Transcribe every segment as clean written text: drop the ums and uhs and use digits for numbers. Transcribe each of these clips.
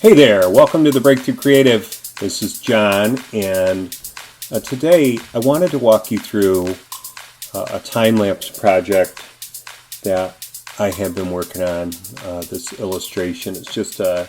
Hey there, welcome to the Breakthrough Creative. This is John, and today I wanted to walk you through a time-lapse project that I have been working on. This illustration, it's a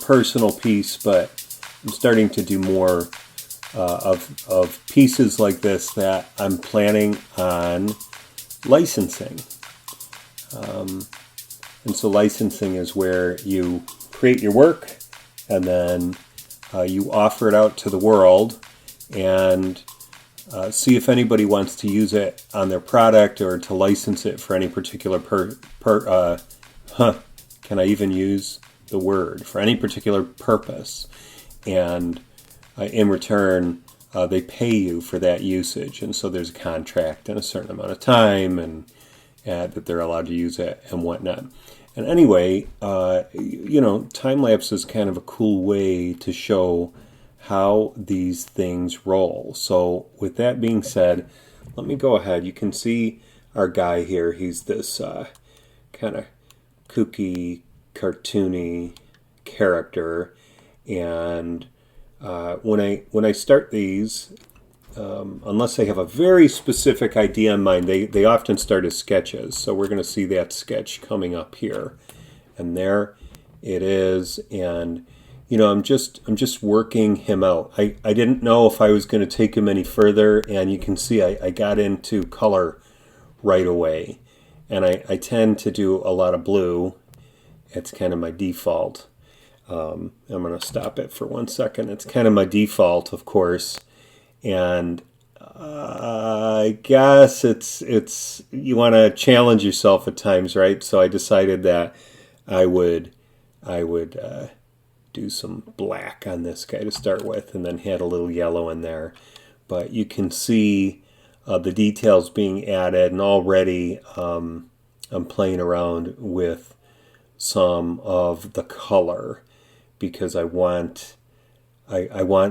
personal piece, but I'm starting to do more of pieces like this that I'm planning on licensing. And so licensing is where you create your work and then you offer it out to the world and see if anybody wants to use it on their product or to license it for any particular can I even use the word? For any particular purpose. And in return, they pay you for that usage. And so there's a contract and a certain amount of time and that they're allowed to use it and whatnot. And anyway, time-lapse is kind of a cool way to show how these things roll. So with that being said, let me go ahead. You can see our guy here. He's this kind of kooky, cartoony character. And when I start these, unless they have a very specific idea in mind, they often start as sketches. So we're going to see that sketch coming up here. And there it is. And, I'm just working him out. I didn't know if I was going to take him any further. And you can see I got into color right away. And I tend to do a lot of blue. It's kind of my default. I'm going to stop it for 1 second. It's kind of my default, of course. And I guess it's you want to challenge yourself at times, right? So I decided that I would do some black on this guy to start with, and then had a little yellow in there. But you can see the details being added, and already I'm playing around with some of the color because I want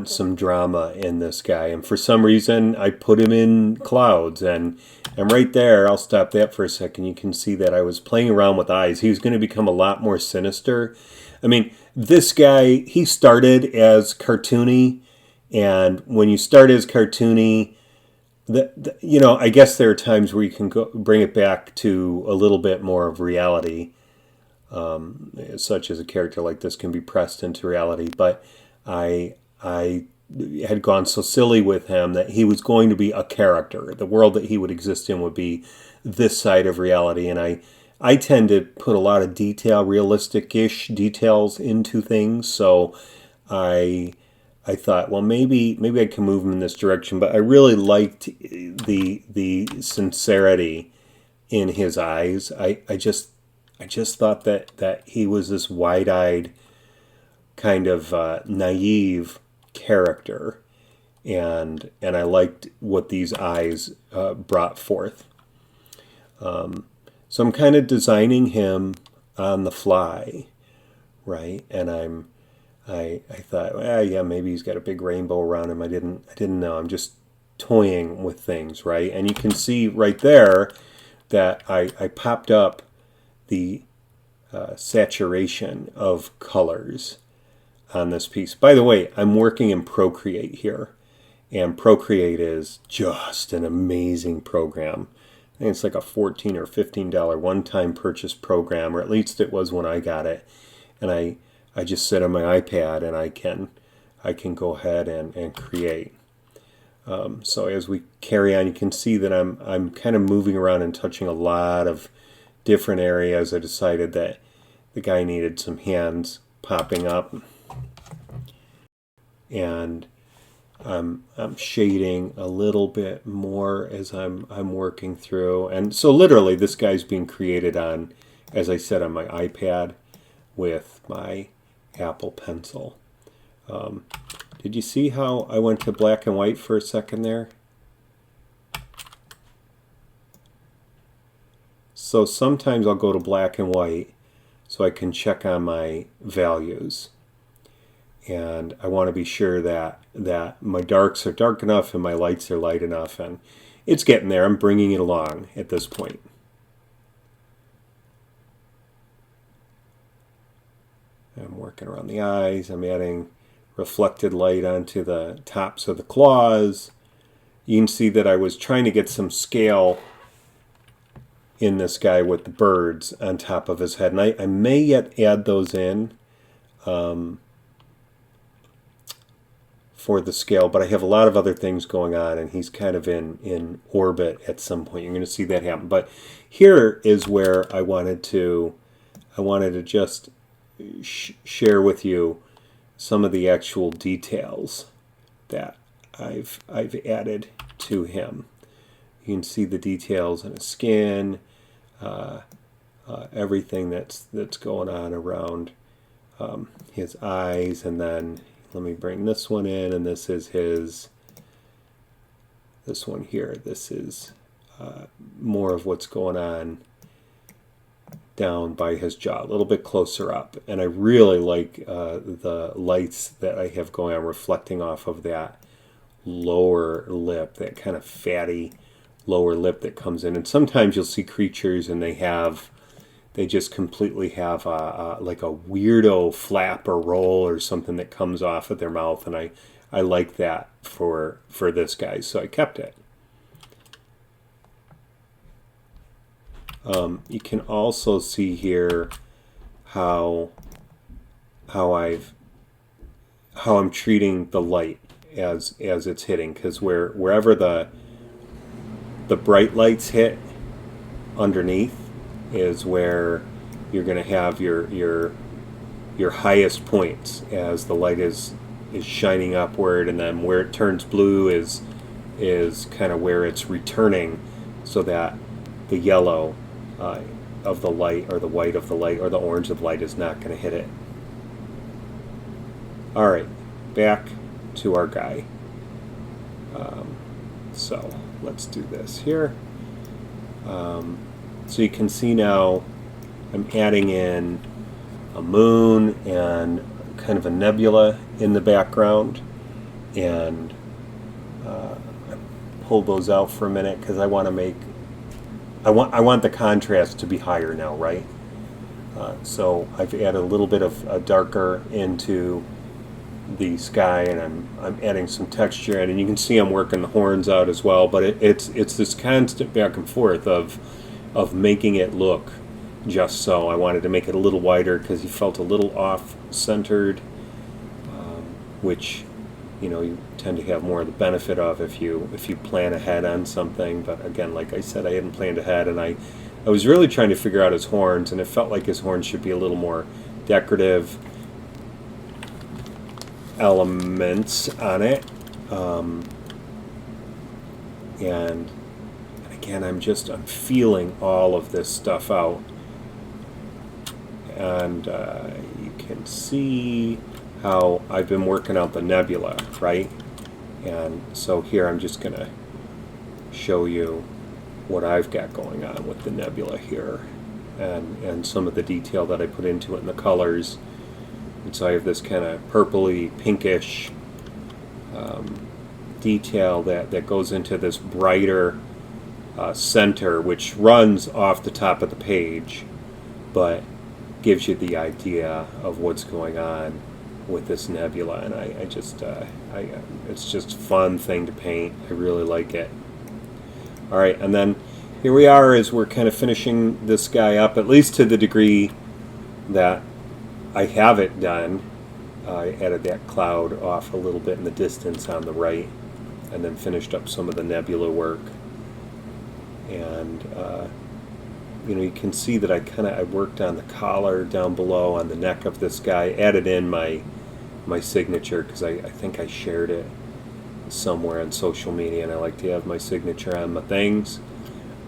some drama in this guy. And for some reason, I put him in clouds. And right there, I'll stop that for a second. You can see that I was playing around with eyes. He was going to become a lot more sinister. I mean, this guy, he started as cartoony. And when you start as cartoony, I guess there are times where you can bring it back to a little bit more of reality. Such as a character like this can be pressed into reality. But I had gone so silly with him that he was going to be a character. The world that he would exist in would be this side of reality. And I tend to put a lot of detail, realistic-ish details into things. So I thought, well, maybe I can move him in this direction. But I really liked the sincerity in his eyes. I just thought that he was this wide-eyed, kind of naive character, and I liked what these eyes brought forth. So I'm kind of designing him on the fly, right? And I thought, well, yeah, maybe he's got a big rainbow around him. I didn't know. I'm just toying with things, right? And you can see right there that I popped up the saturation of colors on this piece. By the way, I'm working in Procreate here, and Procreate is just an amazing program. I think it's like a $14 or $15 one-time purchase program, or at least it was when I got it. And I just sit on my iPad and I can go ahead and create. So as we carry on, you can see that I'm kind of moving around and touching a lot of different areas. I decided that the guy needed some hands popping up. And I'm shading a little bit more as I'm working through. And so literally this guy's being created on, as I said, on my iPad with my Apple Pencil. Did you see how I went to black and white for a second there? So sometimes I'll go to black and white so I can check on my values. And I want to be sure that my darks are dark enough and my lights are light enough. And it's getting there. I'm bringing it along at this point. I'm working around the eyes. I'm adding reflected light onto the tops of the claws. You can see that I was trying to get some scale in this guy with the birds on top of his head. And I may yet add those in for the scale, but I have a lot of other things going on, and he's kind of in orbit at some point. You're going to see that happen. But here is where I wanted to just share with you some of the actual details that I've added to him. You can see the details in his skin, everything that's going on around his eyes, and then let me bring this one in, and this is this one here. This is more of what's going on down by his jaw, a little bit closer up. And I really like the lights that I have going on reflecting off of that lower lip, that kind of fatty lower lip that comes in. And sometimes you'll see creatures and they just completely have like a weirdo flap or roll or something that comes off of their mouth, and I like that for this guy, so I kept it. You can also see here how I'm treating the light as it's hitting, because wherever the bright lights hit underneath is where you're going to have your highest points as the light is shining upward, and then where it turns blue is kind of where it's returning, so that the yellow of the light, or the white of the light, or the orange of the light is not going to hit it. Alright, back to our guy. So let's do this here. So you can see now I'm adding in a moon and kind of a nebula in the background, and I pulled those out for a minute because I want to make I want the contrast to be higher now, right? So I've added a little bit of a darker into the sky, and I'm adding some texture in, and you can see I'm working the horns out as well. But it's this constant back and forth of making it look just so. I wanted to make it a little wider because he felt a little off-centered, which you tend to have more of the benefit of if you plan ahead on something. But again, like I said, I hadn't planned ahead, and I was really trying to figure out his horns, and it felt like his horns should be a little more decorative elements on it. And again, I'm feeling all of this stuff out, and you can see how I've been working out the nebula, right? And so here I'm just going to show you what I've got going on with the nebula here, and some of the detail that I put into it in the colors. And so I have this kind of purpley, pinkish detail that goes into this brighter center, which runs off the top of the page, but gives you the idea of what's going on with this nebula. And it's just a fun thing to paint. I really like it. All right, and then here we are as we're kind of finishing this guy up, at least to the degree that I have it done. I added that cloud off a little bit in the distance on the right, and then finished up some of the nebula work. And you can see that I worked on the collar down below on the neck of this guy, added in my signature because I think I shared it somewhere on social media, and I like to have my signature on my things.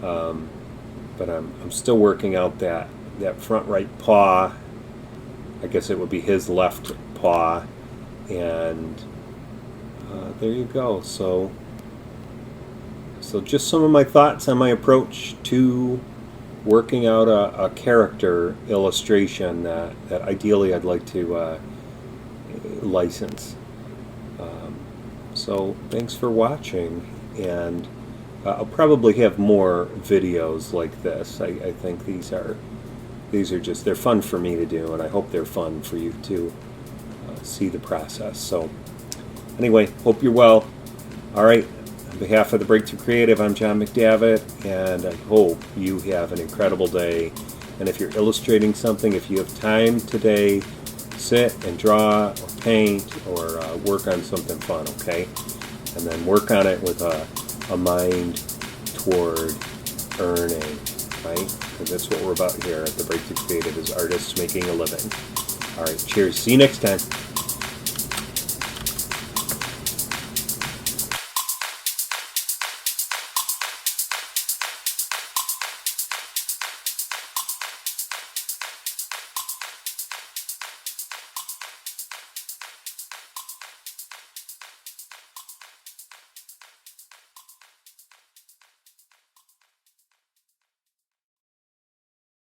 But I'm still working out that front right paw. I guess it would be his left paw, and there you go. So just some of my thoughts on my approach to working out a character illustration that ideally I'd like to license. So thanks for watching, and I'll probably have more videos like this. I think these are these are just, they're fun for me to do, and I hope they're fun for you to see the process. So anyway, hope you're well. All right, on behalf of the Breakthrough Creative, I'm John McDavitt, and I hope you have an incredible day. And if you're illustrating something, if you have time today, sit and draw or paint or work on something fun, okay? And then work on it with a mind toward earning, right? Because that's what we're about here at the Breakthrough Creative, is artists making a living. All right, cheers. See you next time.